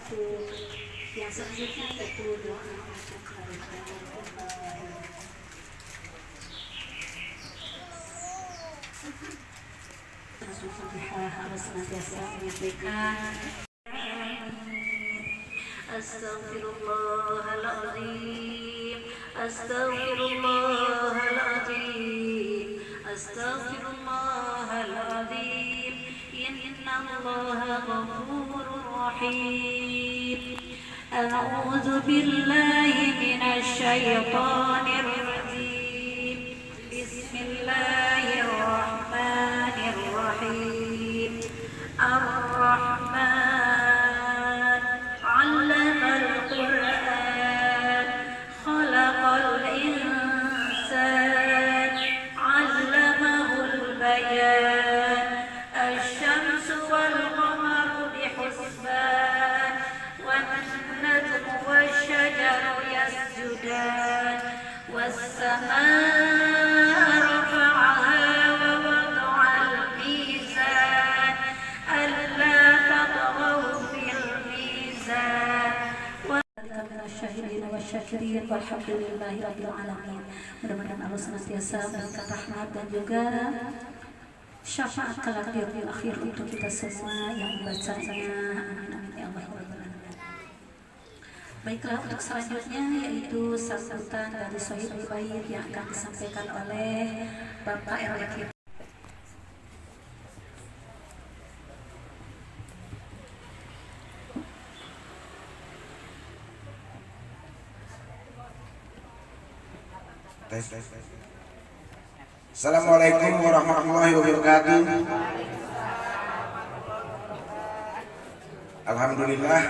Untuk yang selanjutnya yaitu doa untuk Al-Fatihah harus senantiasa menyampaikan Astaghfirullahaladzim, Astaghfirullahaladzim, Astaghfirullahaladzim. Innallaha ghafurur rahim. A'udzu billahi minasy syaithanir rajim. Bismillahirrahmanirrahim. Ar-Rahman 'allamal Qur'an, khalaqal insan, 'allamahul bayan. Asy-syamsu wal qamaru bihusban, wan najmu wasy-syajaru yasjudan, was-samaa'a rafa'aha wa wada'al mizan, alla tatghaw fil mizan. Syahidin wa syakirin walhamdulillahi rabbil alamin. Mudah-mudahan Allah senantiasa memberikan rahmat dan juga syafaat kelak di yaumil akhir untuk kita semua yang membacanya. Amin amin ya Allah ya rabbal alamin. Baiklah, untuk selanjutnya yaitu sambutan dari Shahibul Bait yang akan disampaikan oleh Bapak RW kita. Assalamualaikum warahmatullahi wabarakatuh. Alhamdulillah,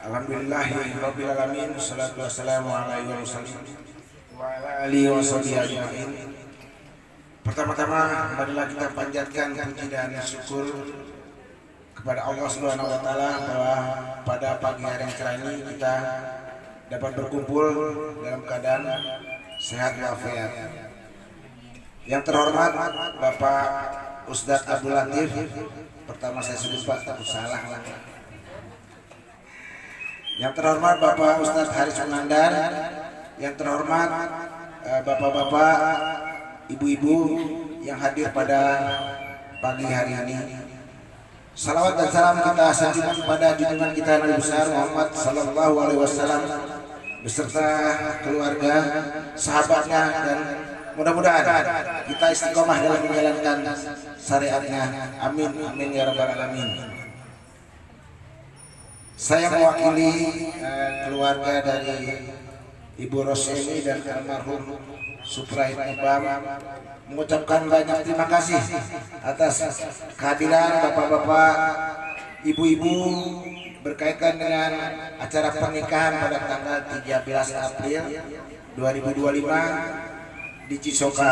alhamdulillahirabbil alamin. Wassalatu wassalamu ala wasallam wa ala alihi washabihi ajmain. Pertama-tama marilah kita panjatkan puji dan syukur kepada Allah Subhanahu wa taala bahwa pada pagi hari yang cerah ini kita dapat berkumpul dalam keadaan sehat walafiat. Yang terhormat Bapak Ustadz Abdul Latif, pertama saya sebut Pak, takut salah. Yang terhormat Bapak Ustadz Haris Munandar, yang terhormat Bapak-bapak, ibu-ibu yang hadir pada pagi hari ini. Salawat dan salam kita sanjungan kepada junjungan kita Nabi besar Muhammad Sallallahu Alaihi Wasallam beserta keluarga, sahabatnya, dan mudah-mudahan kita istiqomah dalam menjalankan syariatnya. Amin amin ya rabbal alamin. Saya mewakili keluarga dari Ibu Roseni dan almarhum Supraid Ibam mengucapkan banyak terima kasih atas kehadiran bapak-bapak, ibu-ibu berkaitan dengan acara pernikahan pada tanggal 13 April 2025 di Cisoka.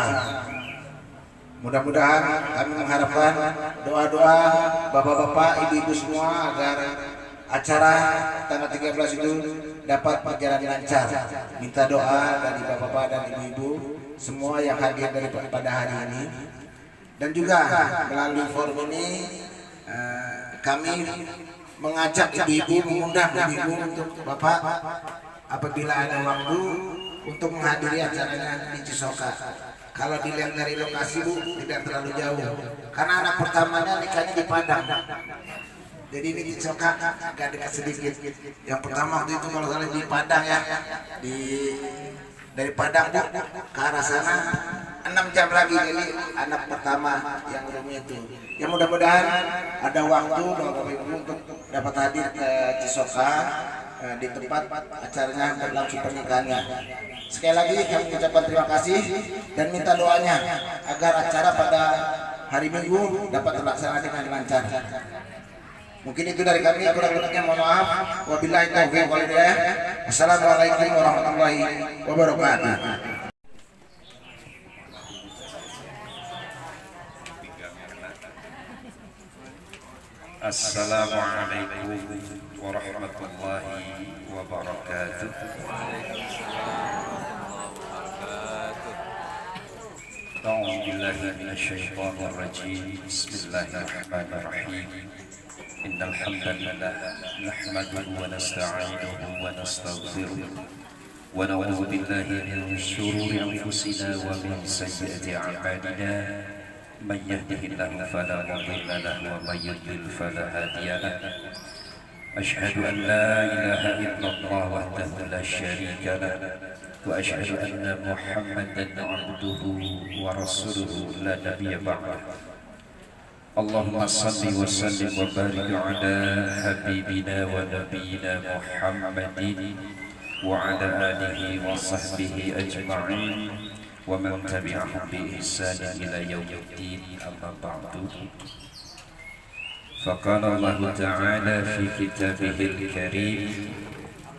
Mudah-mudahan kami mengharapkan doa-doa bapak-bapak, ibu-ibu semua agar acara tanggal 13 itu dapat berjalan lancar. Minta doa dari bapak-bapak dan ibu-ibu semua yang hadir pada hari ini. Dan juga melalui forum ini kami mengajak ibu-ibu, mengundang ibu-ibu untuk bapak apabila ada waktu untuk menghadiri acaranya di Cisoka. Kalau dilihat dari lokasi Bu, tidak terlalu jauh, karena anak pertamanya nikahnya di Padang, jadi ini di Cisoka agak dekat sedikit. Yang pertama waktu itu kalau salah di Padang ya, dari Padang Bu ke arah sana 6 jam lagi. Jadi anak pertama yang rumah itu. Ya mudah-mudahan ada waktu Bapak Ibu untuk dapat hadir ke Cisoka di tempat acaranya berlangsung pernikahannya. Sekali lagi kami mengucapkan terima kasih dan minta doanya agar acara pada hari Minggu dapat terlaksana dengan lancar. Mungkin itu dari kami, kurang lebihnya mohon maaf. Wabillahi taufiq wal hidayah. Assalamualaikum warahmatullahi wabarakatuh. Assalamualaikum warahmatullahi wabarakatuh. A'udzu billahi minasyaitonir rajim. Bismillahirrahmanirrahim. إن الحمد لله نحمده ونستعينه ونستغفره ونعوذ بالله من شرور أنفسنا ومن سيئات أعمالنا من يهده الله فلا مضل له ومن يضلل فلا هادي له أشهد أن لا إله إلا الله وحده لا شريك له وأشهد أن محمدا عبده ورسوله لا نبي بعده اللهم صل وسلم وبارك على حبيبنا ونبينا محمد وعلى آله وصحبه أجمعين ومن تبعهم بإحسان إلى يوم الدين أما بعد فقال الله تعالى في كتابه الكريم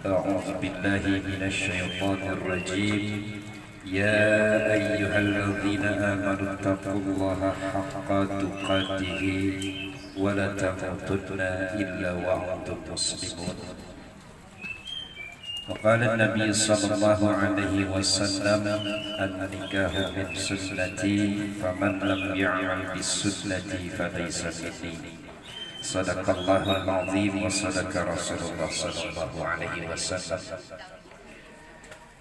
أعوذ بالله من الشيطان الرجيم يا أيها الذين آمنوا اتقوا الله حق تقاته ولا تموتن إلا وأنتم مسلمون وقال النبي صلى الله عليه وسلم النكاح من سنتي فمن لم يعمل بالسنة فليس مني صدق الله العظيم وصدق رسول الله صلى الله عليه وسلم.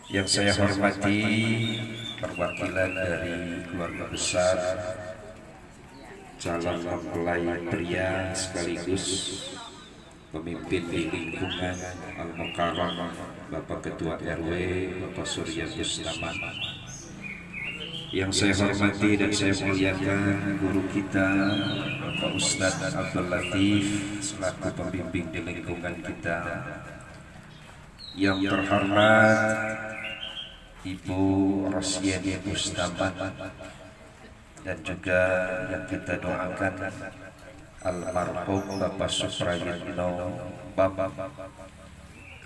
Yang saya hormati perwakilan dari keluarga besar calon mempelai pria sekaligus pemimpin di lingkungan Al-Mukarram, Bapak Ketua RW Bapak Surya Bustaman. Yang saya hormati dan saya muliakan guru kita Bapak Ustadz Abdul Latif selaku pembimbing di lingkungan kita. Yang terhormat Ibu Rosyeni Bustaman dan juga yang kita doakan almarhum Bapak Suprayitno Bapak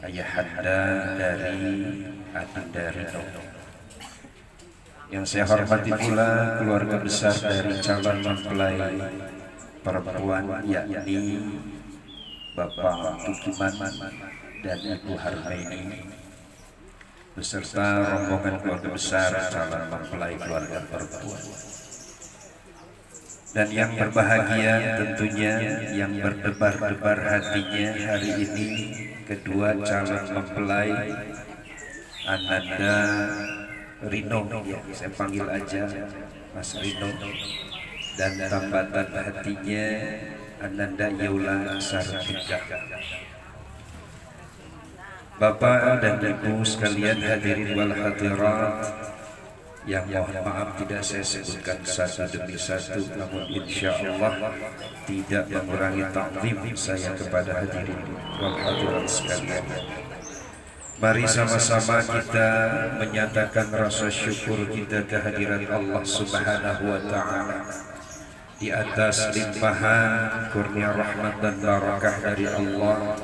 ayahanda dari Adinda Rino. Yang saya hormati pula keluarga besar dari calon mempelai perempuan yakni Bapak Tukiman dan Ibu Harmaini beserta rombongan keluarga besar calon mempelai keluarga perempuan. Dan yang berbahagia tentunya yang berdebar-debar hatinya hari ini kedua calon mempelai Ananda Rino, ya, saya panggil aja Mas Rino, dan tambatan hatinya Ananda Yola Sartika. Bapak dan Ibu sekalian hadirin wal hadirat yang mohon maaf tidak saya sebutkan satu demi satu, namun insya Allah tidak mengurangi taklim saya kepada hadirin wal hadirat sekalian. Mari sama-sama kita menyatakan rasa syukur kita kehadiran Allah Subhanahu wa Ta'ala di atas limpahan kurnia rahmat dan barakah dari Allah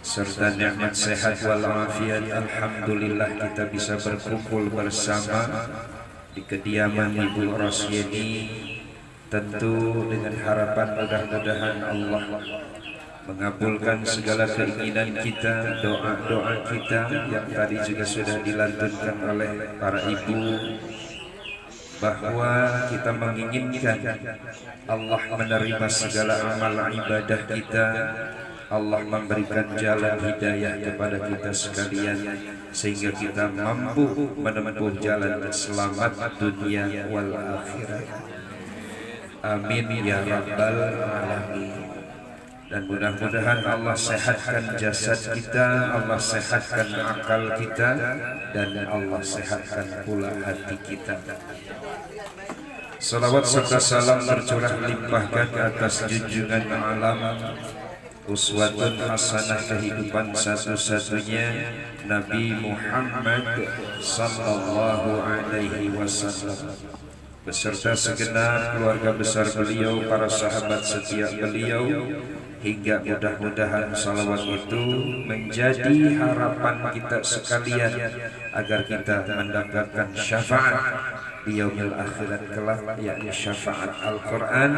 serta nikmat sehat walafiat. Alhamdulillah kita bisa berkumpul bersama di kediaman Ibu Rosyeni, tentu dengan harapan mudah-mudahan Allah mengabulkan segala keinginan kita, doa-doa kita yang tadi juga sudah dilantunkan oleh para ibu, bahwa kita menginginkan Allah menerima segala amal ibadah kita, Allah memberikan jalan hidayah kepada kita sekalian sehingga kita mampu menempuh jalan selamat dunia wal akhirat. Amin ya rabbal alamin. Dan mudah-mudahan Allah sehatkan jasad kita, Allah sehatkan akal kita, dan Allah sehatkan pula hati kita. Salawat serta salam tercurah limpahkan ke atas junjungan alam, uswatun hasanah kehidupan satu-satunya Nabi Muhammad sallallahu alaihi wasallam beserta segenap keluarga besar beliau, para sahabat setia beliau, hingga mudah-mudahan salawat itu menjadi harapan kita sekalian agar kita mendapatkan syafaat di yaumil akhirat kelak, yakni syafaat Al-Quran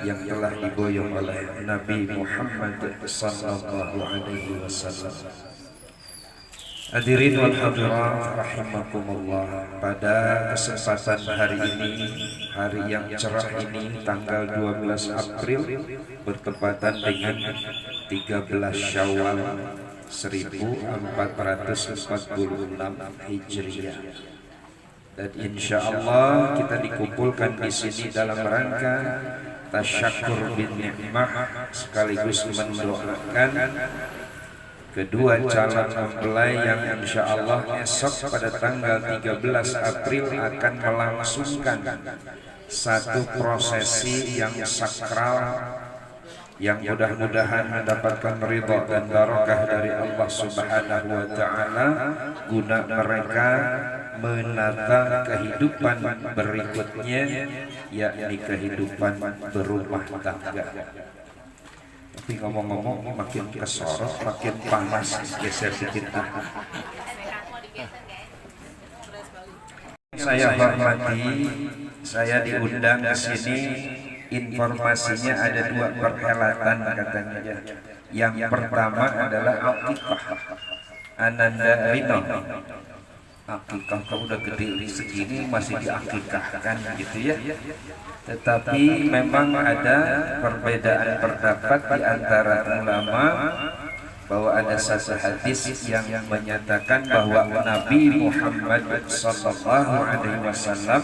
yang telah diboyong oleh Nabi Muhammad sallallahu alaihi wasallam. Hadirin wal hadirat rahimakumullah, pada kesempatan hari ini, hari yang cerah ini, tanggal 12 April bertepatan dengan 13 Syawal 1446 Hijriah. Dan insya Allah kita dikumpulkan di sini dalam rangka tasyakur bin ni'mah, sekaligus mendoakan kedua calon mempelai yang insya Allah esok pada tanggal 13 April akan melangsungkan satu prosesi yang sakral, yang mudah-mudahan mendapatkan ridha dan barokah dari Allah Subhanahu wa Ta'ala, guna mereka menata kehidupan berikutnya, yakni kehidupan berumah tangga. Tapi ngomong-ngomong, makin kesorot, makin panas, geser sedikit. Saya hormati, saya diundang ke sini. Informasinya ada dua perhelatan katanya. Yang pertama adalah akikah Ananda Rino. Akikah, kau udah gede segini masih diakikahkan gitu ya. Tetapi memang ada perbedaan pendapat di antara ulama bahwa ada satu hadis yang menyatakan bahwa Nabi Muhammad SAW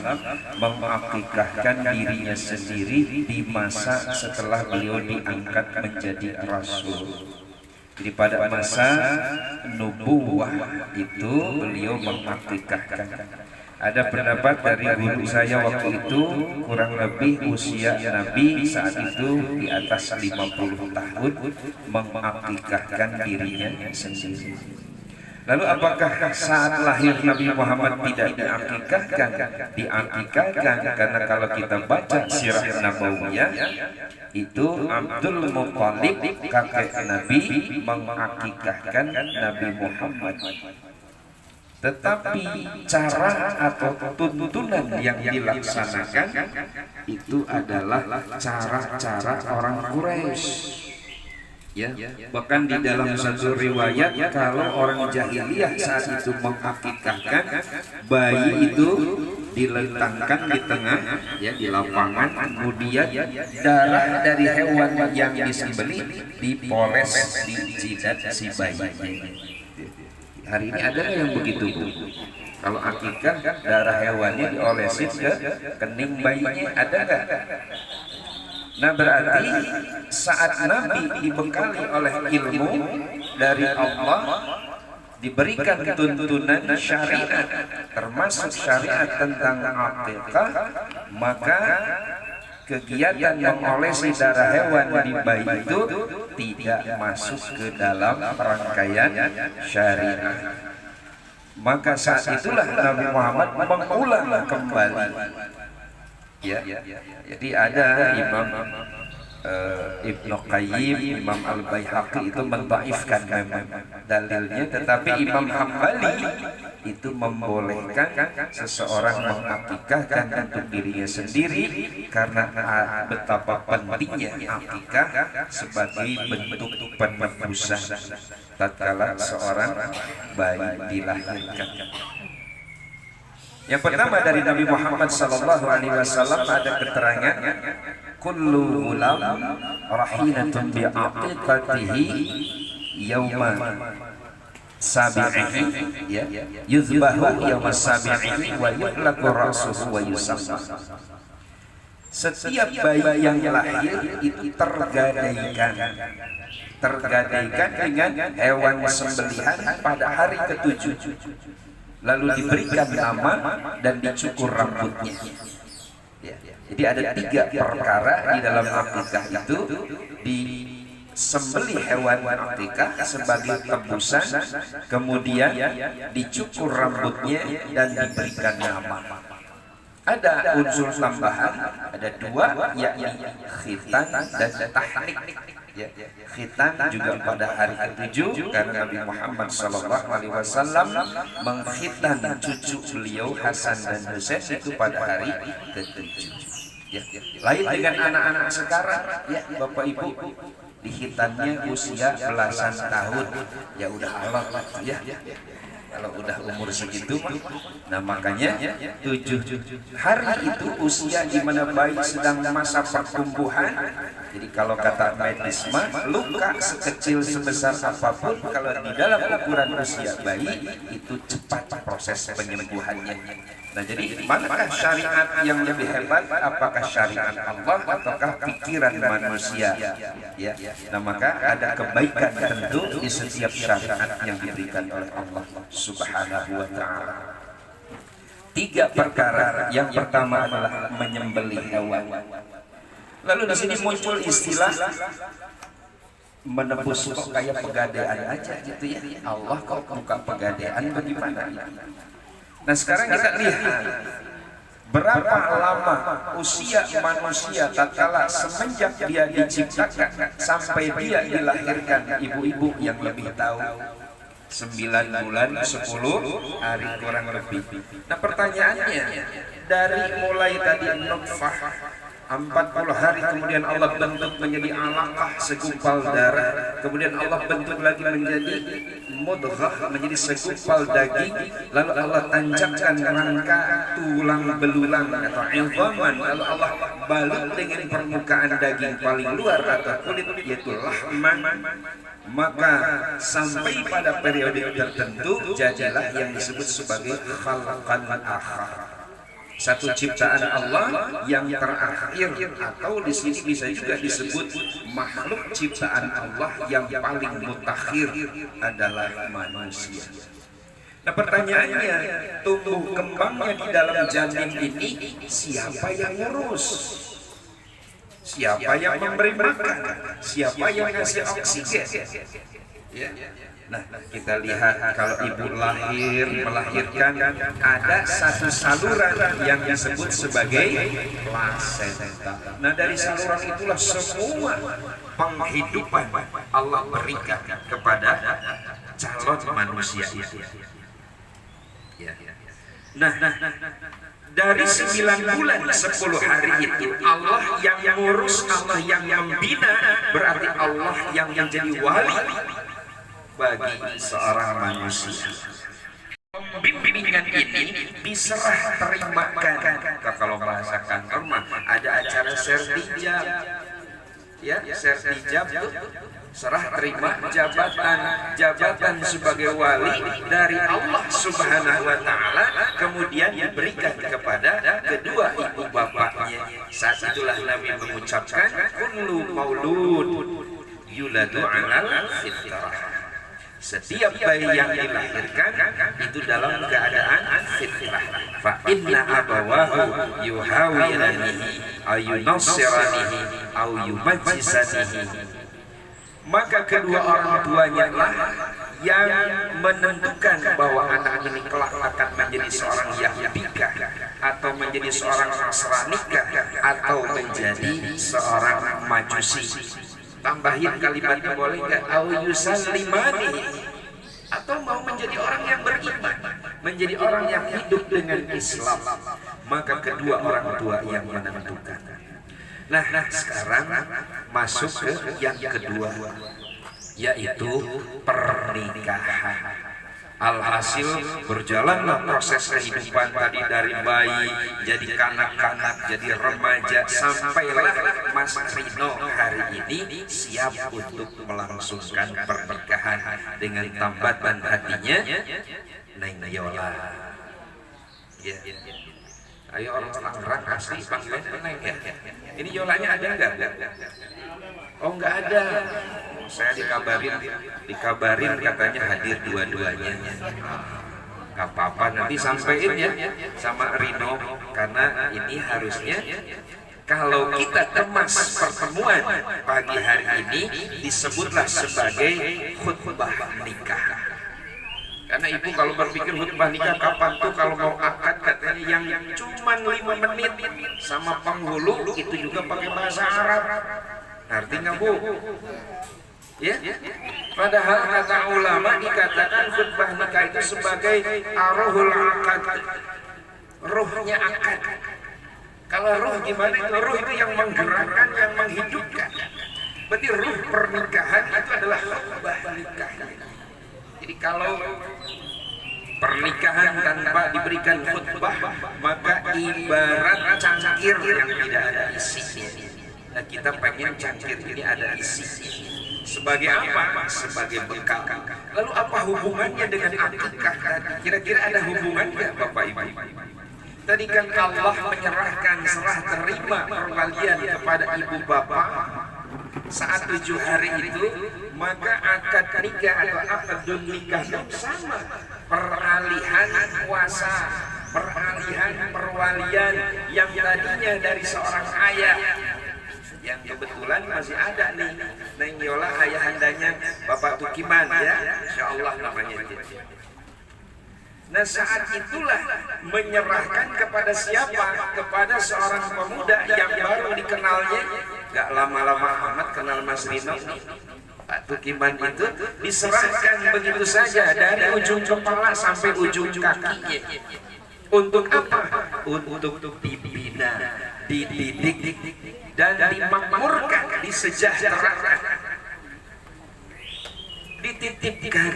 mengakikahkan dirinya sendiri di masa setelah beliau diangkat menjadi Rasul. Jadi pada masa nubuwah itu beliau mengakikahkan. Ada pendapat dari guru saya waktu itu, kurang lebih usia Nabi saat itu di atas 50 tahun, mengakikahkan dirinya sendiri. Lalu apakah saat lahir Nabi Muhammad tidak diakikahkan? Diakikahkan, karena kalau kita baca sirah Nabawiyah, itu Abdul Muttalib kakek Nabi mengakikahkan Nabi Muhammad. Tetapi cara atau tuntunan yang dilaksanakan itu adalah cara-cara orang Quraisy. Ya, bahkan di dalam satu riwayat, kalau orang jahiliyah saat itu mengakikahkan, bayi itu diletakkan di tengah, ya, di lapangan, kemudian darah dari hewan yang disembelih dipoles di jidat si bayi. Hari ini ada yang begitu, Bu? Kalau akikah darah hewannya diolesin ke kening bayinya, ada nggak? Nah, berarti saat Nabi dibekali oleh ilmu dari Allah, diberikan tuntunan syariat, termasuk syariat tentang akikah, maka kegiatan mengolesi darah hewan di bayi itu tidak masuk ke dalam rangkaian syariat. Maka saat itulah Nabi Muhammad mengulang kembali. Ya, jadi ada Imam Ibnu Qayyim, Imam Al-Baihaqi itu mentaifkan memang dalilnya, tetapi Imam Hambali itu membolehkan seseorang mengakikahkan untuk dirinya sendiri karena betapa pentingnya akikah sebagai bentuk penebusan tatkala seorang bayi dilahirkan. Yang pertama dari Nabi Muhammad SAW ada keterangan, kullu gulam rahinatun bi'aqiqatihi yawma sabi'ihi, ya, yuzbahu yawma sabi'ihi wa yuhlaku ra'suhu wa yusamma. Setiap bayi yang lahir itu tergadaikan dengan hewan sembelihan pada hari ke-7, lalu diberikan nama dan dicukur rambutnya. Ya, jadi ada 3 perkara di dalam akikah itu: disembelih hewan akikah sebagai tebusan, kemudian dicukur rambutnya dan diberikan nama. Ada unsur tambahan, ada 2, yakni khitan dan tahnik. Ya, khitan juga pada hari ke-7 karena Nabi Muhammad SAW mengkhitan cucu beliau Hasan dan Husain itu pada hari ke-7. Ya, lain dengan anak-anak sekarang, ya Bapak Ibu, dikhitannya usia belasan tahun, ya udah halal, ya. kalau udah umur segitu. Nah makanya 7 hari itu usia di mana bayi sedang masa pertumbuhan. Jadi kalau kata medis mah, luka sekecil sebesar apapun kalau di dalam ukuran usia bayi itu cepat proses penyembuhannya. Nah jadi manakah syariat yang lebih hebat? Apakah syariat Allah ataukah pikiran manusia? Ya. Nah maka ada kebaikan tentu di setiap syariat yang diberikan oleh Allah Subhanahu wa Ta'ala. 3 perkara. Yang pertama adalah menyembelih hewan. Lalu di sini muncul istilah menebus, kok kayak pegadaian aja gitu ya. Allah kok buka pegadaian, bagaimana? Nah sekarang kita lihat berapa lama usia manusia tatkala semenjak dia diciptakan sampai dia dilahirkan. Ibu-ibu yang lebih tahu, 9 bulan 10 hari kurang lebih. Nah pertanyaannya, dari mulai tadi nutfah 40 hari, kemudian Allah bentuk menjadi alaqah, segumpal darah, kemudian Allah bentuk lagi menjadi mudghah, menjadi segumpal daging, lalu Allah tancapkan rangka tulang belulang atau ilhaman, lalu Allah balut dengan permukaan daging paling luar atau kulit, yaitu lahman. Maka sampai pada periode tertentu jadilah yang disebut sebagai khalqan akhar, satu ciptaan Allah yang terakhir, atau di sini bisa juga disebut makhluk ciptaan Allah yang paling mutakhir adalah manusia. Nah pertanyaannya, tumbuh kembangnya di dalam janin ini siapa yang ngurus? Siapa yang memberi makan? Siapa yang ngasih oksigen? Ya. Nah, kita lihat kalau ibu melahirkan, ada satu saluran yang disebut sebagai plasenta. Nah, dari saluran itulah semua penghidupan Allah berikan kepada calon manusia itu. Ya. Nah, dari 9 bulan 10 hari itu Allah yang ngurus, Allah yang membina, berarti Allah yang menjadi wali bagi seorang manusia. Pembimbingan ini diserah terimakan. Kalau bahasa kantor mah ada acara sertijab, ya sertijab tuh serah terima jabatan sebagai wali dari Allah Subhanahu wa Ta'ala, kemudian diberikan kepada kedua ibu bapaknya. Saat itulah Nabi mengucapkan kullu maulud yuladu 'alal fitrah. Setiap bayi yang dilahirkan itu dalam keadaan fitrah. Fa inna abawahu yuhawilanihi aw yunassiranihi aw yumajjisanihi. Maka kedua orang tuanya lah yang menentukan bahwa anak ini kelak akan menjadi seorang Yahudikah, atau menjadi seorang Nasranikah, atau menjadi seorang Majusi. Tambahin kalimatnya boleh nggak? Au yusallimani, atau mau menjadi orang yang beriman, menjadi orang yang hidup dengan Islam. Maka kedua orang tua yang menentukan. Nah sekarang masuk ke yang kedua, yaitu pernikahan. Alhasil berjalanlah proses kehidupan tadi dari bayi jadi kanak-kanak, jadi remaja, sampailah Mas Rino hari ini siap untuk melangsungkan pernikahan dengan tambatan hatinya Neng Yola. Ya. Ayo orang Tangerang asli panggilan Neng ya. Ini Yolanya ada enggak? Oh enggak ada. Saya dikabarin katanya hadir dua-duanya. Gak apa-apa, nanti sampaikan ya sama Rino, karena ini harusnya kalau kita kemas pertemuan pagi hari ini disebutlah sebagai khutbah nikah. Karena ibu kalau berpikir khutbah nikah kapan tuh, kalau mau akad katanya yang cuma 5 menit sama penghulu itu juga pakai bahasa Arab. Artinya bu, ya, padahal kata ulama dikatakan khutbah nikah itu sebagai arruhul akad, ruhnya akad. Kalau ruh gimana itu? Ruh itu yang menggerakkan, yang menghidupkan. Berarti ruh pernikahan itu adalah khutbah nikah. Jadi kalau Pernikahan tanpa diberikan khutbah maka ibarat cangkir yang tidak ada isinya. Nah, kita pengen cangkir ini ada isinya. Sebagai apa? Sebagai bekal. Lalu apa hubungannya dengan akikah tadi? Kira-kira ada hubungannya Bapak Ibu? Tadi kan Allah menyerahkan serah terima perwalian kepada ibu bapak saat 7 hari itu, maka akad nikah atau akadun nikah sama, peralihan kuasa, peralihan perwalian yang tadinya dari seorang ayah yang kebetulan masih ada nih, Neng Yola ayahandanya Bapak Tukiman ya, Insya Allah namanya itu. Nah, saat itulah menyerahkan kepada siapa? Kepada seorang pemuda yang baru dikenalnya, gak lama-lama amat kenal Mas Rino. Pak Tukiman itu diserahkan begitu saja dari ujung kepala sampai ujung kakinya. Untuk apa? Untuk dibina, dididik, dan dimakmurkan, disejahterakan, dititipkan.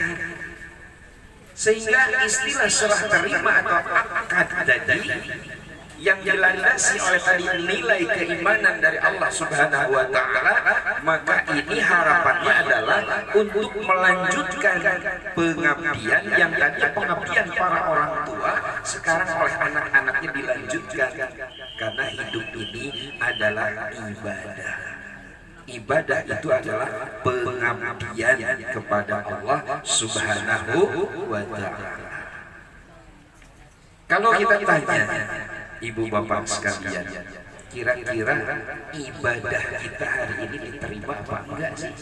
Sehingga istilah serah terima atau akad tadi yang dilandasi oleh tadi nilai keimanan dari Allah Subhanahu wa Ta'ala, maka ini harapannya adalah untuk melanjutkan pengabdian yang tadi pengabdian para orang tua sekarang oleh anak-anaknya dilanjutkan, karena hidup ini adalah ibadah. Ibadah itu adalah pengabdian kepada Allah Subhanahu wa Ta'ala. Kalau kita tanya ibu bapak sekalian, kira-kira ibadah kita hari ini diterima apa enggak sih?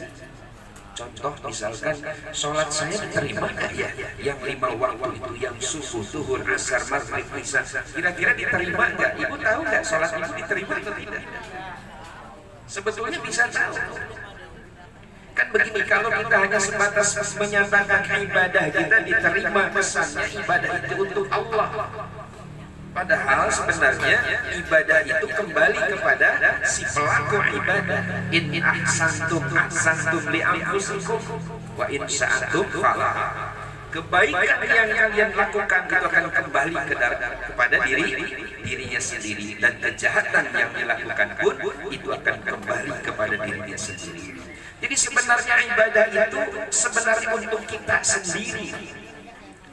Contoh misalkan sholat saya diterima enggak ya? Yang 5 waktu itu, yang subuh, zuhur, asar, maghrib, isya, kira-kira diterima enggak? Ibu tahu enggak sholat ibu diterima atau tidak? Sebetulnya bisa tahu. Kan begini, kalau kita hanya sebatas menyatakan ibadah kita diterima, kesannya ibadah itu untuk Allah. Padahal sebenarnya ibadah itu kembali kepada si pelaku ibadah. In ahsantum li anfusikum wa in sa'atum falah. Kebaikan yang kalian lakukan itu akan kembali kepada dirinya sendiri, dan kejahatan yang dilakukan pun itu akan kembali kepada dirinya sendiri. Jadi sebenarnya ibadah itu sebenarnya untuk kita sendiri.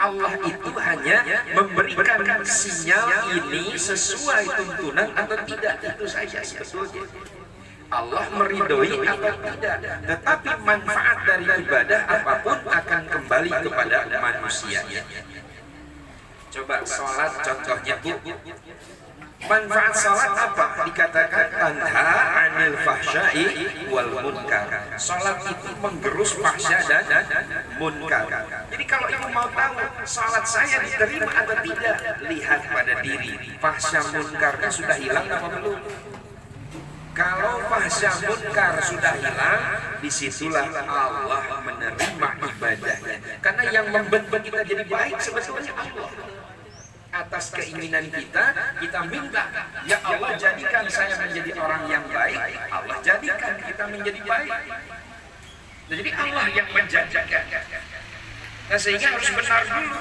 Allah itu hanya memberikan sinyal ini sesuai tuntunan atau tidak, itu saja sebetulnya. Allah meridhoi atau tidak, tetapi manfaat dari ibadah apapun akan kembali kepada manusianya. Coba sholat contohnya Bu. Manfaat sholat apa? Dikatakan tanha anil fahsya'i wal munkar. Sholat itu menggerus fahsya dan munkar. Jadi kalau ibu mau tahu sholat saya diterima atau tidak, lihat pada diri. Fahsya munkarnya sudah hilang apa belum? Kalau fahsya munkar sudah hilang, disitulah Allah menerima ibadahnya. Karena yang membentuk kita jadi baik sebetulnya Allah. Atas keinginan kita minta, ya Allah jadikan saya menjadi orang yang baik. Allah jadikan kita menjadi baik. Nah, jadi Allah yang menjadikan. Nah, sehingga harus benar dulu.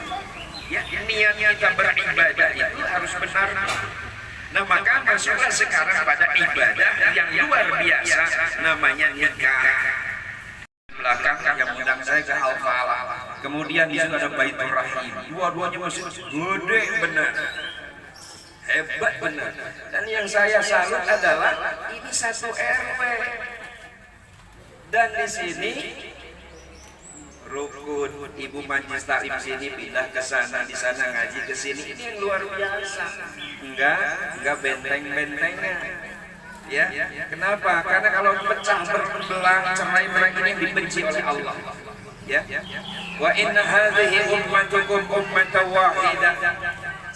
Ya, niat kita beribadah itu harus benar dulu. Nah, maka masuklah sekarang pada ibadah yang luar biasa, namanya nikah. Belakang yang undang saya ke Al-Falah. Kemudian di situ ada Baitur Rahim. Dua-duanya masih gede benar. Hebat benar. Dan yang saya salut adalah ini satu RW. Dan di sini rukun, ibu majlis taklim sini pindah ke sana, di sana ngaji ke sini. Ini yang luar biasa. Enggak benteng-bentengnya. Ya, kenapa? Karena kalau pecah berbelah, cerai-berai ini dibenci oleh Allah. Ya. Wa inna hadhihi ummatukum ummatan wahidah.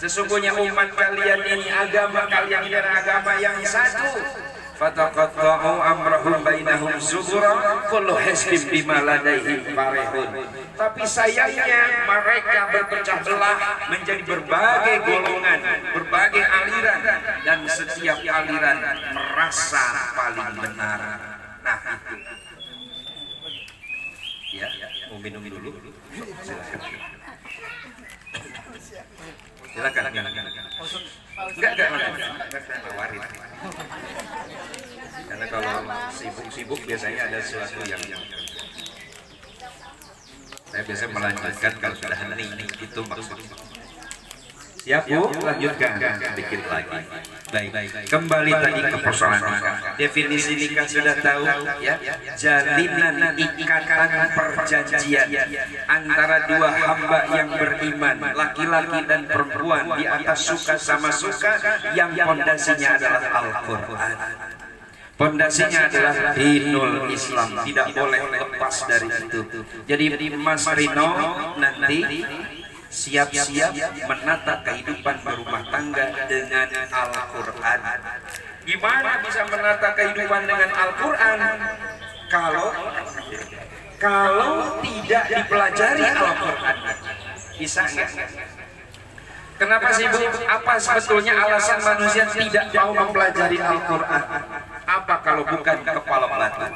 Sesungguhnya umat kalian ini, agama kalian ini adalah agama yang satu. Fataqatta'u amrahum bainahum zubura kullu hizbin bima ladaihim farihun. Tapi sayangnya mereka berpecah belah menjadi berbagai golongan, berbagai aliran, dan setiap aliran merasa paling benar. Nah, itu. Ya, mau minum dulu. Silakan. Silakan. Enggak nawarin. Karena kalau sibuk biasanya ada sesuatu yang saya biasa melanjutkan kalau sudah hening, itu maksudnya. Siap Bu, lanjutkan sedikit lagi. Baik, kembali tadi ke persoalan nikah. Definisi nikah sudah tahu ya, jalinan ikatan perjanjian antara dua hamba yang beriman, laki-laki dan perempuan di atas suka sama suka, yang pondasinya adalah Al-Quran. Pondasinya adalah dinul Islam, tidak boleh lepas dari itu. Jadi Mas Rino nanti siap-siap menata kehidupan berumah tangga dengan Al-Quran. Gimana bisa menata kehidupan dengan Al-Quran kalau tidak dipelajari Al-Quran? Bisa nggak? Kenapa sih Bu? Apa sebetulnya alasan manusia tidak mau mempelajari Al-Quran? Apa kalau bukan kepala batu?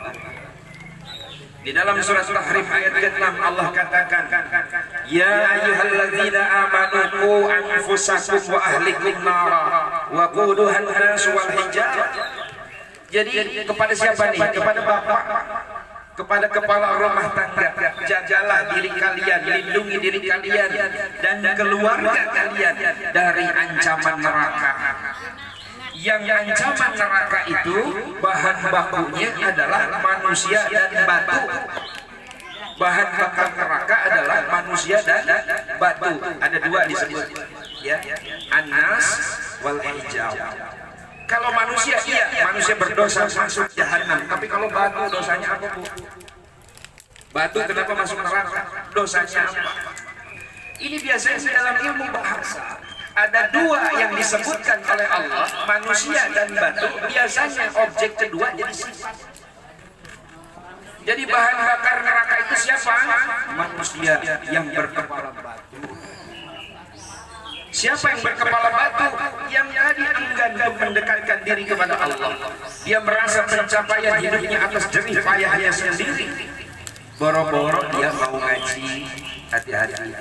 Di dalam surat Tahrim ayat ke-6 Allah katakan, ya ayyuhalladzina amanu qu anfusakum wa ahlikum nara wa quduhan nas wal hijarah. Jadi kepada siapa nih? Kepada bapak, kepada kepala rumah tangga, jagalah diri kalian, lindungi diri kalian dan keluarga kalian dari ancaman neraka. Yang ancaman neraka itu bahan bakunya adalah manusia dan batu. Bahan bakar neraka adalah manusia dan batu. Ada dua disebut, ya, An-nas wal hijarah. Kalau manusia, iya, manusia berdosa masuk jahanam. Tapi kalau batu dosanya apa Bu? Batu kenapa masuk neraka? Dosanya apa? Ini biasanya dalam ilmu bahasa ada dua yang disebutkan oleh Allah, manusia dan batu. Biasanya objek kedua jadi sifat. Jadi bahan bakar neraka itu siapa? Manusia yang berkepala batu. Siapa yang berkepala batu? Yang tadi enggan untuk mendekatkan diri kepada Allah. Dia merasa pencapaian hidupnya atas jerih payahnya sendiri. Boro-boro dia mau ngaji, hati-hati.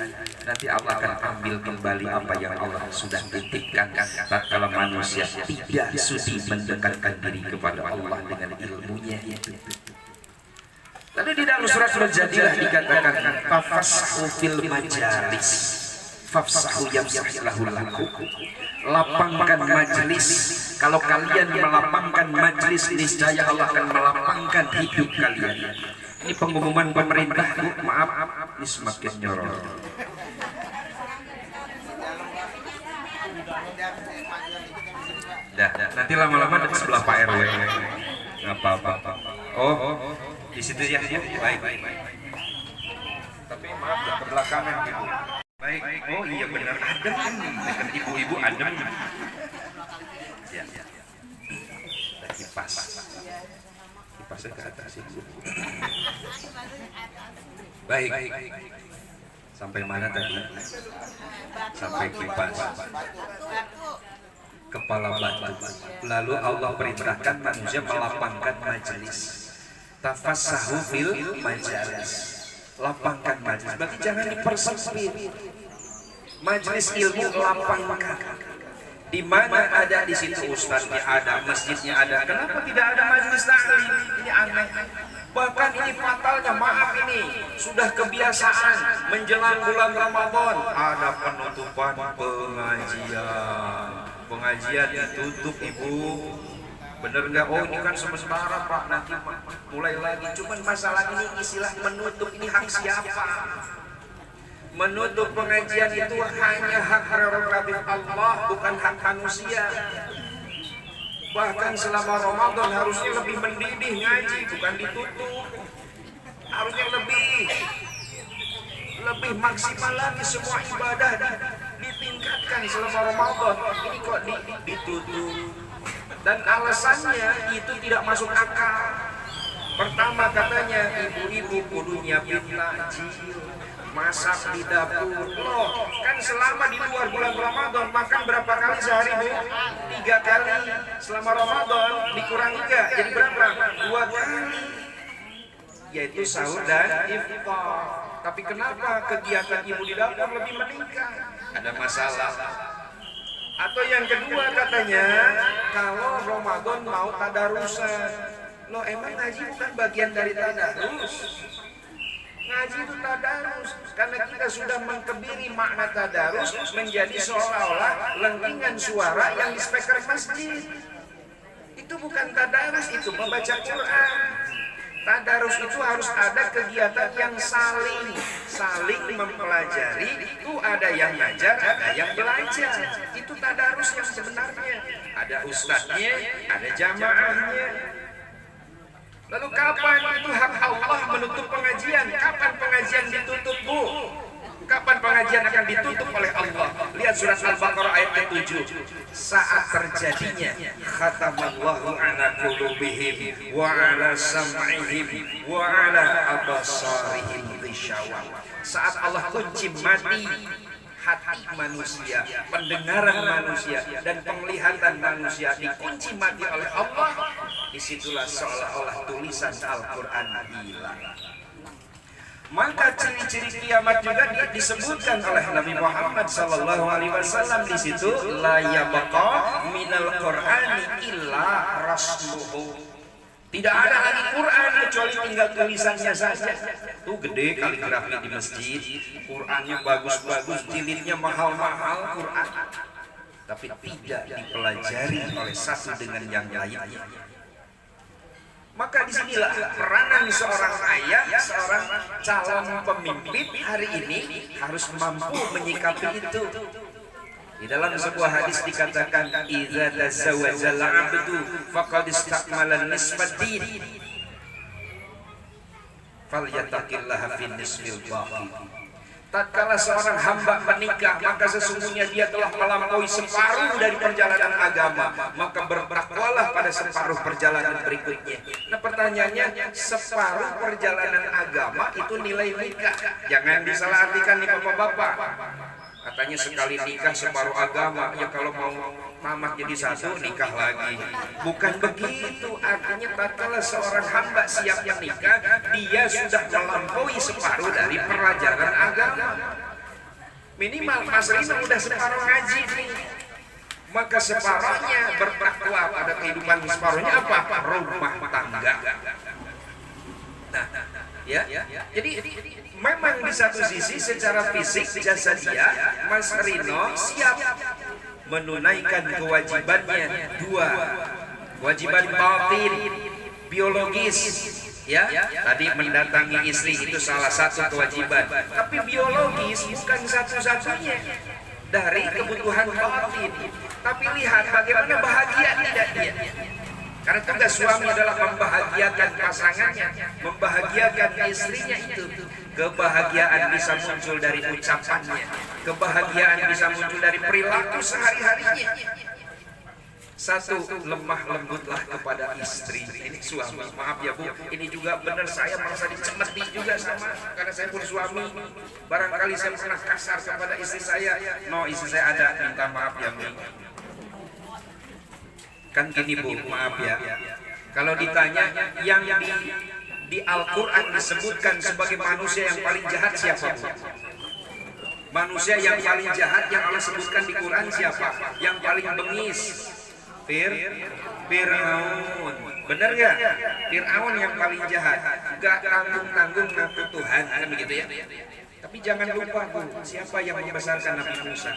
Nanti Allah akan ambil kembali apa yang Allah sudah titipkan. Kalau manusia tidak sudi mendekatkan diri kepada Allah dengan ilmunya itu. Lalu di dalam surat Al-Jadilah dikatakan, fafsahu fil majalis, fafsahu yafsahillahu lakum. Lapangkan majelis. Kalau kalian melapangkan majelis, niscaya Allah akan melapangkan hidup kalian. Ini pengumuman pemerintah Bu, maaf, ini semakin nyoror. Dah, nanti lama-lama di sebelah Pak RW. Nggak apa-apa. Oh, di situ ya. Baik. Tapi maaf ke belakangan gitu. Baik. Oh iya benar, adem. Dekat ibu-ibu adem. Ya. Kipas. Kipasnya ke atas ibu. Baik. Sampai mana tadi? Sampai kipas. Kepala batu. Lalu Allah perintahkan manusia melapangkan majelis. Tafassahu fil majalis. Lapangkan majelis. Berarti jangan dipersempit. Majelis ilmu lapangkan. Di mana ada di situ ustadznya ada, masjidnya ada. Kenapa tidak ada majelis taklim? Ini aneh. Bahkan ini fatalnya, maaf ini sudah kebiasaan menjelang bulan Ramadan ada penutupan pengajian ditutup Ibu. Bener nggak? Oh ini kan sementara Pak, nanti mulai lagi. Cuman masalah ini istilah menutup ini hak siapa? Menutup pengajian itu hanya hak prerogatif Allah, bukan hak manusia. Bahkan selama Ramadan harusnya lebih mendidih ngaji, bukan ditutup. Harusnya lebih maksimal lagi semua ibadah ditingkatkan selama Ramadan. Ini kok ditutup. Dan alasannya itu tidak masuk akal. Pertama katanya ibu-ibu kudu nyiapin takjil, masak di dapur. Loh, kan selama di luar bulan Ramadan makan berapa kali sehari Bu? 3 kali. Selama Ramadan dikurangi 3, jadi berapa? 2 kali. Yaitu sahur dan iftar. Tapi kenapa kegiatan ibu di dapur lebih meningkat? Ada masalah. Atau yang kedua katanya, kalau Ramadan mau tadarusan. Loh emang ngaji bukan bagian dari tadarus? Ngaji itu tadarus, karena kita sudah mengkebiri makna tadarus menjadi seolah-olah lengkingan suara yang di speaker masjid. Itu bukan tadarus, itu membaca Quran. Tadarus itu harus ada kegiatan yang saling mempelajari. Itu ada yang ngajar, ada yang belajar. Itu tadarus yang sebenarnya. Ada ustadznya, ada jamaahnya. Lalu kapan itu hak Allah menutup pengajian? Kapan pengajian ditutup, Bu? Kapan pengajian akan ditutup oleh Allah? Lihat surat Al-Baqarah ayat 7. Saat terjadinya khatamallahu ala qulubihim wa ala sam'ihim wa ala absarihim ghishawa. Saat Allah kunci mati hati manusia, pendengaran manusia, dan penglihatan manusia dikunci mati oleh Allah, disitulah seolah-olah tulisan Al-Quran hilang. Maka ciri-ciri kiamat juga disebutkan oleh Nabi Muhammad SAW di situ, la yabqa minal Qur'ani illa rasmuhu. Tidak ada lagi Quran kecuali tinggal tulisannya saja. Tuh gede kaligrafi di masjid, Qurannya bagus-bagus, jilidnya mahal-mahal Quran, tapi tidak dipelajari oleh satu dengan yang lainnya. Maka disinilah peranan seorang ayah, seorang calon pemimpin hari ini harus mampu menyikapi itu. Di dalam sebuah hadis dikatakan, idza tazawwaja al-'abdu faqad istakmala nisfad din falyattaqillaha fi nisfil baqi. Tatkala seorang hamba menikah, maka sesungguhnya dia telah melampaui separuh dari perjalanan agama, maka bertakwalah pada separuh perjalanan berikutnya. Nah pertanyaannya, separuh perjalanan agama itu nilai nikah. Jangan disalahartikan nih bapak-bapak. Katanya sekali nikah separuh agama, ya kalau mau mamat jadi satu nikah lagi. Bukan begitu, artinya tatkala seorang hamba siap menikah, dia sudah melampaui separuh dari pelajaran agama. Minimal Mas Rino udah separuh ngaji nih, maka separuhnya bertakwa pada kehidupan. Separuhnya apa? Rumah tangga. Nah, ya, jadi memang di satu sisi secara fisik jasadiah Mas Rino siap menunaikan kewajibannya dua, kewajiban batin biologis, ya tadi mendatangi istri itu salah satu kewajiban, tapi biologis bukan satu-satunya dari kebutuhan batin. Tapi lihat bagaimana bahagia tidak dia. Karena tugas suami adalah membahagiakan pasangannya, membahagiakan istrinya itu. Kebahagiaan bisa muncul dari ucapannya, kebahagiaan bisa muncul dari perilaku sehari-harinya. Satu, lemah lembutlah kepada istri. Ini suami, maaf ya Bu, ini juga benar saya merasa dicemeti juga sama, karena saya pun suami. Barangkali saya pernah kasar kepada istri saya. No, istri saya ada, minta maaf ya Bu. Kan gini Bu, maaf ya, kalau ditanya yang di Al-Quran disebutkan sebagai manusia yang paling jahat siapa Bu? Manusia yang paling jahat yang Allah sebutkan di Quran siapa? Yang paling bengis? Fir'aun. Benar gak? Fir'aun yang paling jahat, gak tanggung-tanggung ngaku Tuhan, kan begitu ya? Tapi jangan lupa Bu, siapa yang membesarkan Nabi Musa?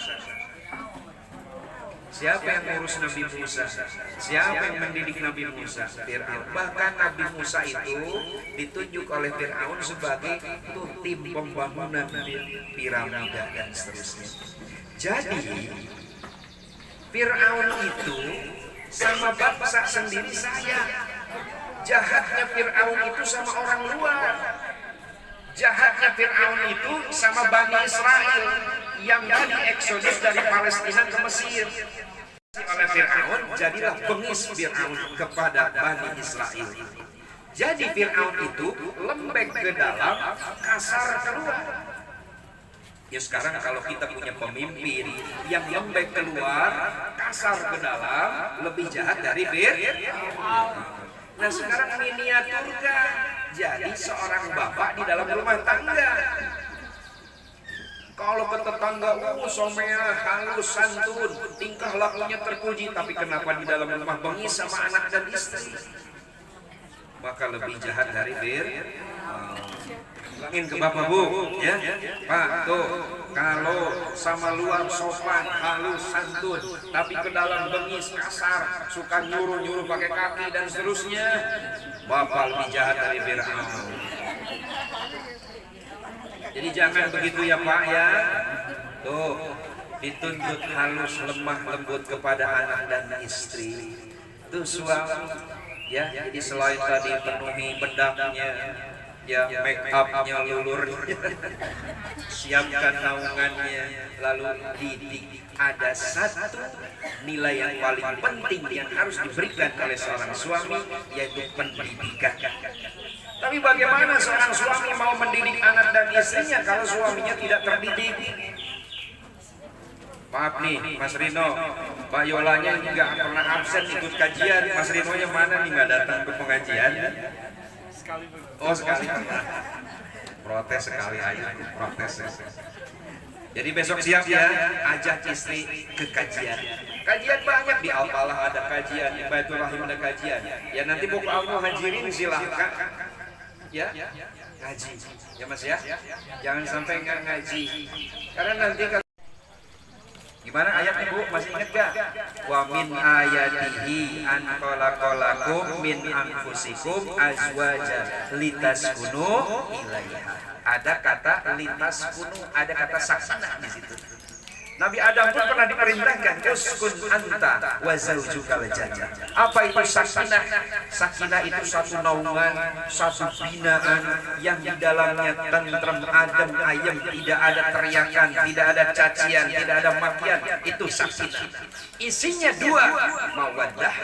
Siapa yang mengurus Nabi Musa? Siapa yang mendidik Nabi Musa? Fir'aun. Bahkan Nabi Musa itu ditunjuk oleh Fir'aun sebagai tim pembangunan piramida dan seterusnya. Jadi Fir'aun itu sama bangsa sendiri saya. Jahatnya Fir'aun itu sama orang luar. Jahatnya Fir'aun itu sama Bani Israel yang tadi eksodus dari Palestina ke Mesir. Oleh Fir'aun, jadilah bengis Fir'aun kepada Bani Israel. Jadi Fir'aun itu lembek ke dalam, kasar keluar. Ya sekarang kalau kita punya pemimpin yang lembek keluar, kasar ke dalam, lebih jahat dari Fir'aun. Nah sekarang miniaturkan jadi seorang bapak di dalam rumah tangga. ke tetangga, someah, halus, santun, tingkah lakunya terpuji, tapi kenapa di dalam rumah bengis sama anak dan istri? Maka lebih jahat dari bilangin ke bapak bu, ya pak tuh, kalau sama luar sopan, halus, santun, tapi ke dalam bengis, kasar, suka nyuruh pakai kaki dan seterusnya, bapak lebih jahat dari Fir'aun. Jadi jangan begitu ya pak ya. Tuh dituntut halus, lemah lembut kepada anak dan istri. Tuh suami ya, jadi selain tadi penuhi bedaknya, ya make upnya, lulurnya, siapkan naungannya, lalu didik. Ada satu nilai yang paling penting yang harus diberikan oleh seorang suami, yaitu pendidikan. Tapi bagaimana seorang suami mau mendidik anak dan istrinya kalau suaminya tidak terdidik? Maaf nih Mas Rino, Mbak Yolanya nggak pernah absen ikut kajian. Mas Rinonya mana nih, nggak datang ke pengajian? Oh sekali. Protes sekali aja, protes. Jadi besok siap ya, ajak istri ke kajian. Kajian banyak, di Al-Falah ada kajian, di Baitul Rahim ada kajian. Ya nanti buku Al-Muhajirin silahkan. Ya, ngaji. Ya Mas ya, jangan sampai nggak ngaji. Karena nanti kalau gimana ayatnya Bu, masih ingat gak? Wa min ayatihi an khalaqalakum min anfusikum azwaja litaskunu ilaiha. Ada kata litaskunu, ada kata sakinah di situ. Nabi Adam pun pernah diperintahkan uskun anta wa zaujukal jannah. Apa itu sakinah? Sakinah itu satu naungan, satu binaan yang di dalamnya tentrem, adem, ayem, tidak ada teriakan, tidak ada cacian, tidak ada makian. Itu sakinah. Isinya dua, mawaddah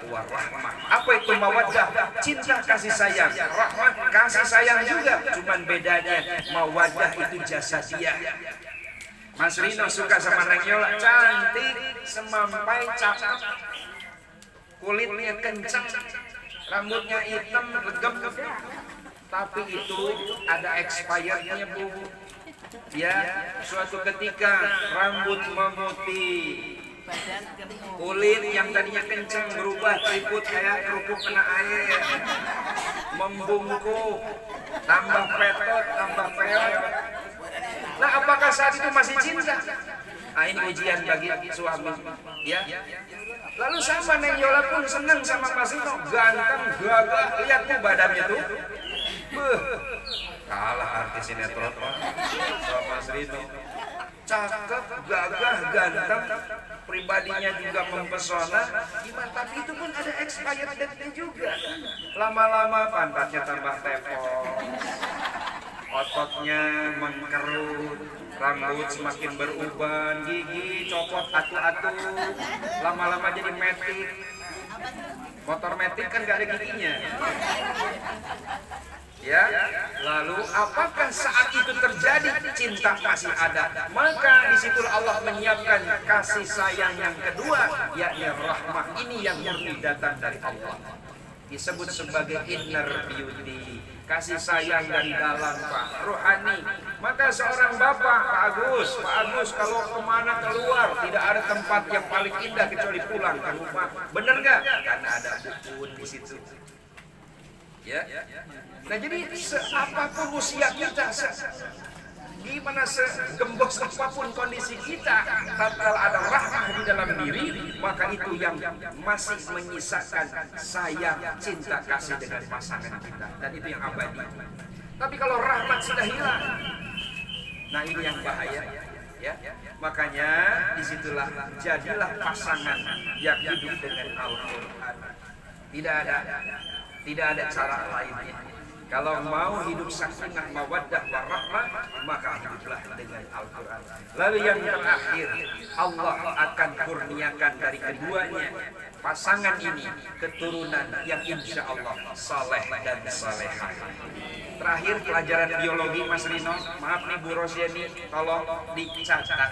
wa rahmah. Apa itu mawaddah? Cinta, kasih sayang. Rahmah, kasih sayang juga. Cuman bedanya mawaddah itu jasadiah. Mas Rino suka sama Neng Yola, cantik, semampai, cakep, kulitnya kencang, rambutnya hitam, legem, tapi itu ada expirednya Bu. Ya, suatu ketika rambut memutih, kulit yang tadinya kencang berubah keriput kayak kerupuk kena air, membungkuk, tambah petot, tambah peot. Nah, apakah saat itu masih cinta? Nah, ini ujian bagi suami, ya. Lalu sama Neng Yola pun senang sama Mas Rino, ganteng, gagah, lihat tuh badannya tuh. Kalah artis sinetron sama Mas Rino. Cakep, gagah, ganteng, pribadinya juga mempesona. Gimana? Tapi itu pun ada expired date-nya juga. Lama-lama pantatnya tambah tepok, ototnya mengkerut, rambut semakin beruban, gigi copot atu-atu, lama-lama jadi metik. Motor metik kan gak ada giginya. Ya, lalu apakah saat itu terjadi cinta masih ada? Maka disitulah Allah menyiapkan kasih sayang yang kedua, yakni rahmah. Ini yang murni datang dari Allah, disebut sebagai inner beauty, kasih sayang dari dalam Pak, rohani. Maka seorang bapak, Pak Agus kalau kemana keluar tidak ada tempat yang paling indah kecuali pulang ke rumah. Bener nggak? Karena ada buku di situ. Ya. Nah jadi apapun usia kita, gimana segembos apapun kondisi kita, tatkala ada rahmah di dalam diri, maka itu yang masih menyisakan sayang, cinta, kasih dengan pasangan kita, dan itu yang abadi. Tapi kalau rahmat sudah hilang, nah ini yang bahaya, ya. Makanya disitulah jadilah pasangan yang hidup dengan Al-Quran. Tidak ada cara lainnya. Kalau mau hidup sakinah, mawaddah, warahmah, maka hiduplah dengan Al-Quran. Lalu yang terakhir, Allah akan kurniakan dari keduanya pasangan ini keturunan yang insya Allah saleh dan salehah. Terakhir pelajaran biologi Mas Rino, maaf nih Bu Rosyeni, tolong dicatat.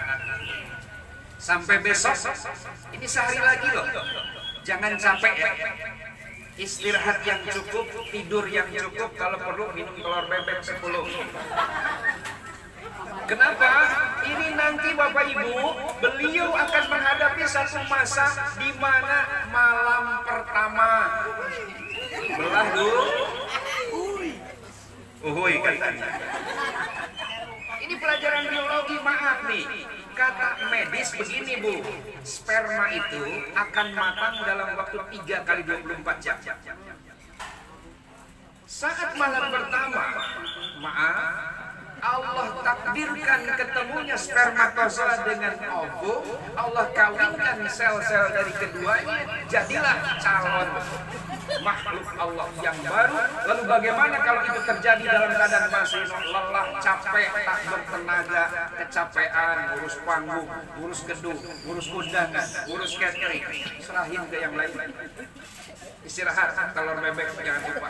Sampai besok, ini sehari lagi loh. Jangan capek ya. Istirahat yang cukup, tidur yang cukup, kalau perlu minum telur bebek 10. Kenapa? ini nanti Bapak Ibu, beliau akan menghadapi satu masa di mana malam pertama belah dulu. Uhuy katanya. Ini pelajaran biologi, maaf nih. Kata medis begini Bu, sperma itu akan matang dalam waktu 3 kali 24 jam. Saat malam pertama, maaf, Allah takdirkan ketemunya spermatozoa dengan ovo, Allah kawinkan sel-sel dari keduanya, jadilah calon makhluk Allah yang baru. Lalu bagaimana kalau itu terjadi dalam keadaan masih lelah, capek, tak bertenaga, kecapean, urus panggung, urus gedung, urus undangan, urus catering, serahin ke yang lain. Istirahat, telur bebek jangan lupa.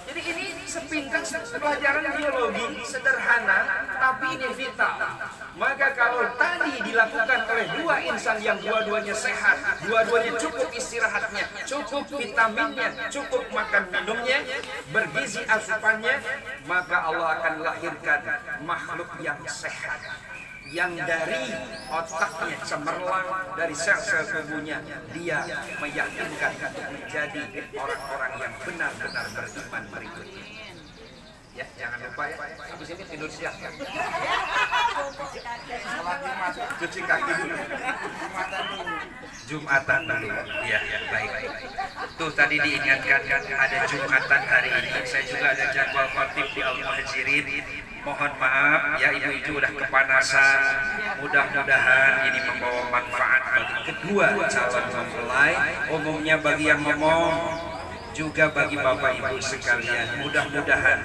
Jadi ini sepintas pelajaran biologi sederhana, tapi ini vital. Maka kalau tadi dilakukan oleh dua insan yang dua-duanya sehat, dua-duanya cukup istirahatnya, cukup vitaminnya, cukup makan minumnya, bergizi asupannya, maka Allah akan lahirkan makhluk yang sehat, yang dari otaknya cemerlang, dari sel-sel tubuhnya dia meyakinkan untuk menjadi orang-orang yang benar-benar beriman berikutnya. Ya, jangan lupa ya, habis ini tidur siang. Cuci kaki dulu. Jumatan dulu. Ya, baik. Tuh tadi diingatkan ada Jumatan hari ini. Saya juga ada jadwal khotib di Al-Muhajirin. Mohon maaf ya, ibu-ibu udah kepanasan. Mudah-mudahan ini membawa manfaat bagi kedua calon mempelai, umumnya bagi yang ngomong, juga bagi bapak ibu sekalian. Mudah-mudahan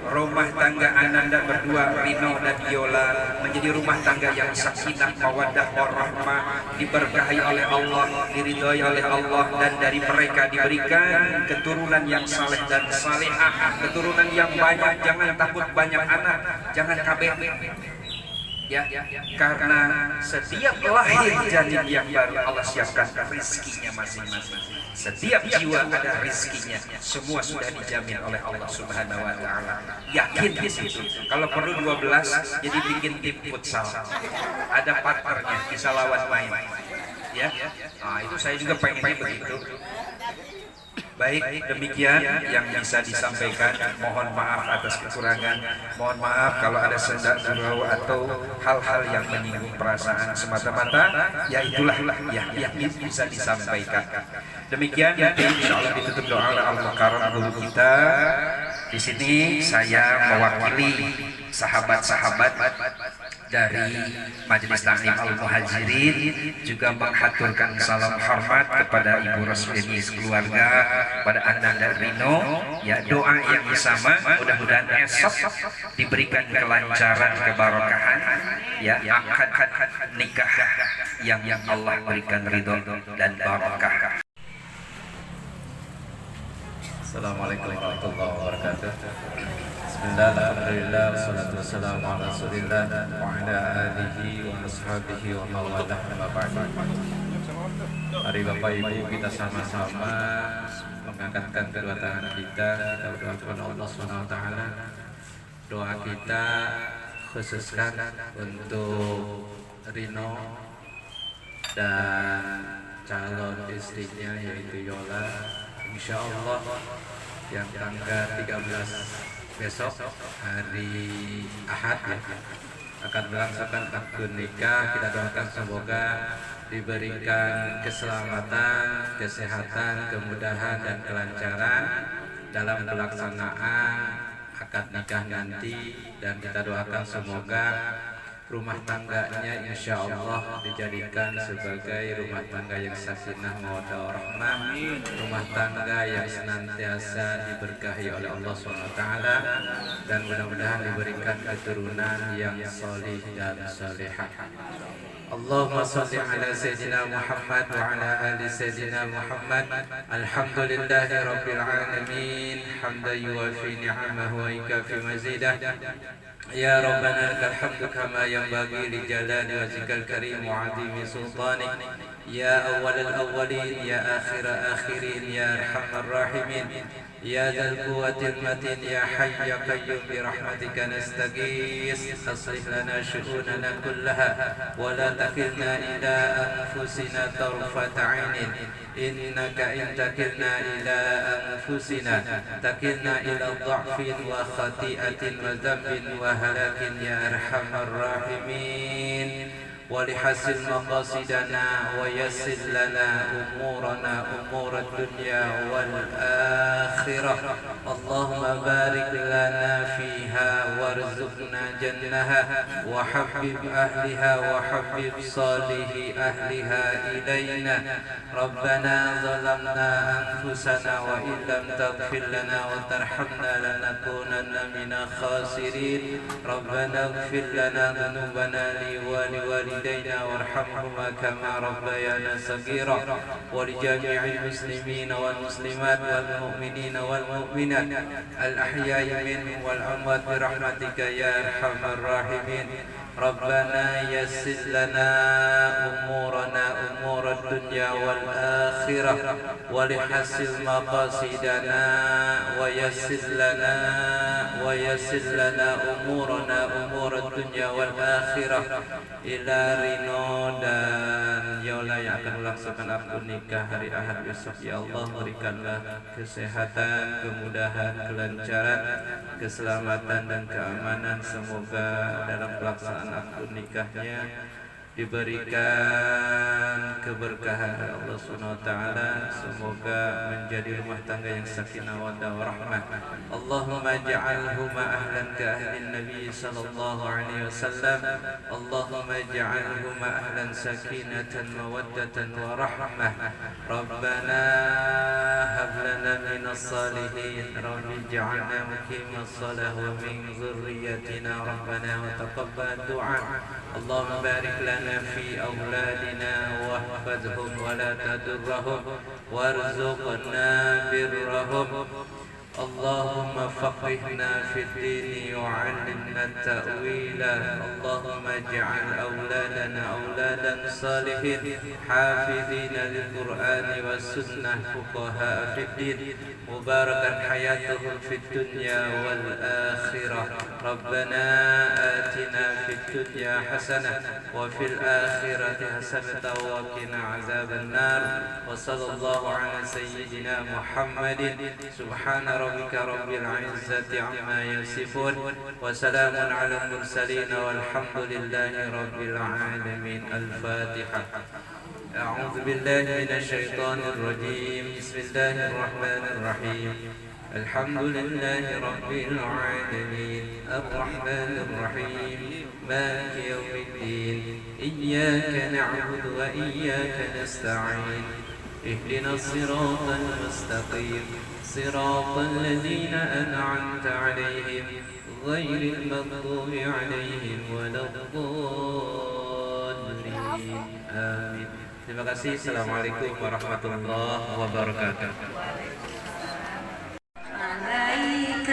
rumah tangga Ananda berdua, Rino dan Yola, menjadi rumah tangga yang sakinah, mawaddah, warahmah, diberkahi oleh Allah, diridhoi oleh Allah, dan dari mereka diberikan keturunan yang saleh dan salihah, keturunan yang banyak. Jangan takut banyak anak, jangan kabeh. Ya, karena setiap lahir janin yang baru Allah siapkan rezekinya masing-masing. Setiap jiwa ada rezekinya, semua sudah dijamin oleh Allah Subhanahu wa taala. Yakin di situ. Kalau perlu 12 jadi bikin tim futsal. Ada partnernya, bisa lawan main. Ya. Nah, itu saya juga pengen begitu. Baik, demikian yang bisa disampaikan. Mohon maaf atas kekurangan. Mohon maaf kalau ada sendak gurau atau hal-hal yang menyinggung perasaan semata-mata. Ya itulah yang bisa disampaikan. Demikian yang insya Allah ditutup doa oleh Al-Mukarram guru kita. Di sini saya mewakili sahabat-sahabat dari Majelis Taklim Al-Muhajirin, juga menghaturkan salam hormat kepada Ibu Roslini keluarga, pada Ananda Rino. Ya, doa yang sama, mudah-mudahan esok diberikan kelancaran, keberkahan, ya, akad nikah yang Allah berikan ridho dan barakah. Assalamualaikum warahmatullahi wabarakatuh. Bismillah, alhamdulillah, wassalatu wassalamu ala rasulillah wa ala alihi wa ashabihi wa mawalah wa ba'd. Mari Bapak Ibu kita sama-sama mengangkatkan kedua tangan kita berdoa kepada Allah SWT. Doa kita khususkan untuk Rino dan calon istrinya yaitu Yola. Insya Allah yang tanggal 13 besok hari Ahad ya, akan melaksanakan akad nikah. Kita doakan semoga diberikan keselamatan, kesehatan, kemudahan dan kelancaran dalam pelaksanaan akad nikah nanti, dan kita doakan semoga rumah tangganya insya Allah dijadikan sebagai rumah tangga yang sakinah mawaddah warahmah, rumah tangga yang senantiasa diberkahi oleh Allah SWT, dan mudah-mudahan diberikan keturunan yang solih dan solihah. Allahumma salli ala Sayyidina Muhammad wa ala ali Sayyidina Muhammad. Alhamdulillahi Rabbil Alamin, hamdan yuwafi ni'amahu wa yukafi mazidah. Ya Rabbana lakal hamdu kama yanbaghi li jalali wajhikal karim wa 'azimi sultanik. Ya awwalal awwalin, ya akhira akhirin, ya arhamar rahimin, يا ذا القوة المتين يا حي يا قيوم برحمتك نستغيث أصلح لنا شؤوننا كلها ولا تكلنا إلى أنفسنا طرفة عين إنك إن تكلنا إلى أنفسنا تكلنا إلى ضعف وخطيئة وذنب وهلاك يا أرحم الراحمين ولحسن مقاصدنا ويسر لنا أمورنا أمور الدنيا والآخرة اللهم بارك لنا فيها وارزقنا جنها وحبب أهلها وحبب صالح أهلها إلينا ربنا ظلمنا أنفسنا وإن لم تغفر لنا وترحمنا لنكونن من الخاسرين ربنا اغفر لنا ذنوبنا ولوالدينا وارحمهما كما ربيانا صغيرا ولجميع المسلمين والمسلمات والمؤمنين والمؤمنات الأحياء منهم والأموات برحمتك يا أرحم الراحمين ربنا يسر لنا أمورنا أمور الدنيا والآخرة ولحسن مقاصدنا ويسر لنا أمورنا أمور الدنيا والآخرة ila Rino dan Yola yang akan melaksanakan akad nikah hari Ahad besok. Ya Allah, berikanlah kesehatan, kemudahan, kelancaran, keselamatan dan keamanan. Semoga dalam pelaksanaan akad nikahnya diberikan keberkahan dari Allah Subhanahu wa taala. Semoga menjadi rumah tangga yang sakinah wa warahmah. Allahumma ja'alhuma ahlan ka ahli Nabi sallallahu alaihi wasallam. Allahumma ja'alhuma ahlan sakinatan mawaddatan wa rahmah. Rabbana hab lana minas salihin. Rabbi ij'alna muqimas salah wa min dhurriyyatina rabbana wa taqabbal du'a. Allahumma barik lana في أولادنا واحفظهم ولا تضرهم وارزقنا برهم اللهم فقهنا في الدين وعلمنا التأويل اللهم اجعل أولادنا أولادا صالحين حافظين للقرآن والسنة فقهاء في الدين مباركا حياتهم في الدنيا والآخرة ربنا آتنا في الدنيا حسنة وفي الآخرة حسنة وقنا عذاب النار وصلى الله على سيدنا محمد سبحان ربك رب العزة عما يصفون وسلام على المرسلين والحمد لله رب العالمين. الفاتحة. أعوذ بالله من الشيطان الرجيم. بسم الله الرحمن الرحيم. الحمد لله رب العالمين الرحمن الرحيم مالك يوم الدين إياك نعبد وإياك نستعين اهدنا الصراط المستقيم صراط الذين أنعمت عليهم غير المغضوب عليهم ولا الضالين آمين. Terima kasih. Assalamualaikum warahmatullahi wabarakatuh. عليك